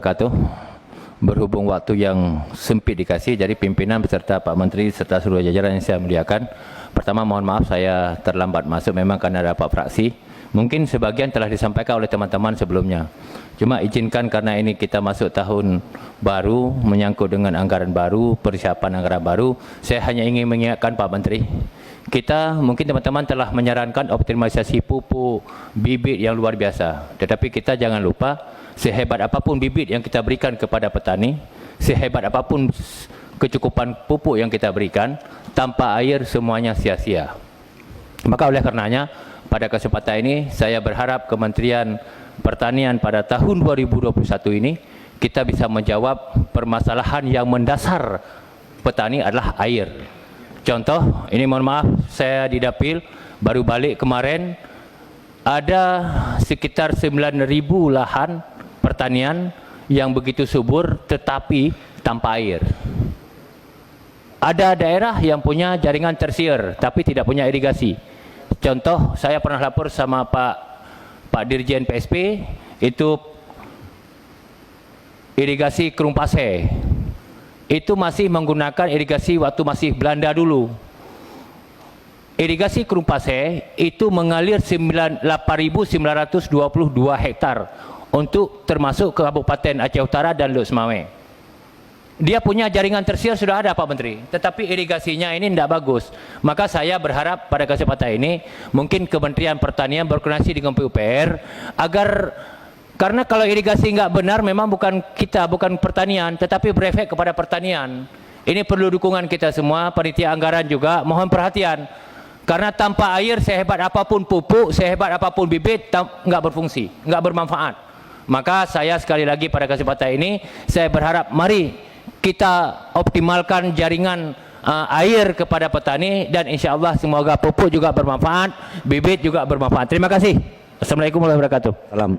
wabarakatuh. Berhubung waktu yang sempit dikasih, jadi pimpinan beserta Pak Menteri serta seluruh jajaran yang saya muliakan. Pertama, mohon maaf saya terlambat masuk memang karena rapat fraksi. Mungkin sebagian telah disampaikan oleh teman-teman sebelumnya. Cuma izinkan karena ini kita masuk tahun baru, menyangkut dengan anggaran baru, persiapan anggaran baru, saya hanya ingin mengingatkan Pak Menteri. Kita mungkin teman-teman telah menyarankan optimalisasi pupuk bibit yang luar biasa. Tetapi kita jangan lupa, sehebat apapun bibit yang kita berikan kepada petani, sehebat apapun kecukupan pupuk yang kita berikan, tanpa air semuanya sia-sia. Maka oleh karenanya, pada kesempatan ini saya berharap Kementerian Pertanian pada tahun 2021 ini kita bisa menjawab permasalahan yang mendasar petani adalah air. Contoh, ini mohon maaf saya di Dapil baru balik kemarin, ada sekitar 9.000 lahan pertanian yang begitu subur tetapi tanpa air. Ada daerah yang punya jaringan tersier tapi tidak punya irigasi. Contoh, saya pernah lapor sama Pak Dirjen PSP, itu irigasi Krumpase. Itu masih menggunakan irigasi waktu masih Belanda dulu. Irigasi Krumpase itu mengalir 8.922 hektar untuk termasuk ke Kabupaten Aceh Utara dan Luk Semawe. Dia punya jaringan tersier sudah ada Pak Menteri, tetapi irigasinya ini tidak bagus. Maka saya berharap pada kesempatan ini mungkin Kementerian Pertanian berkoordinasi dengan PUPR agar, karena kalau irigasi nggak benar memang bukan kita, bukan pertanian, tetapi berefek kepada pertanian. Ini perlu dukungan kita semua, panitia anggaran juga mohon perhatian. Karena tanpa air sehebat apapun pupuk, sehebat apapun bibit nggak berfungsi, nggak bermanfaat. Maka saya sekali lagi pada kesempatan ini saya berharap mari kita optimalkan jaringan air kepada petani dan insya Allah semoga pupuk juga bermanfaat, bibit juga bermanfaat. Terima kasih. Assalamualaikum warahmatullahi wabarakatuh. Salam.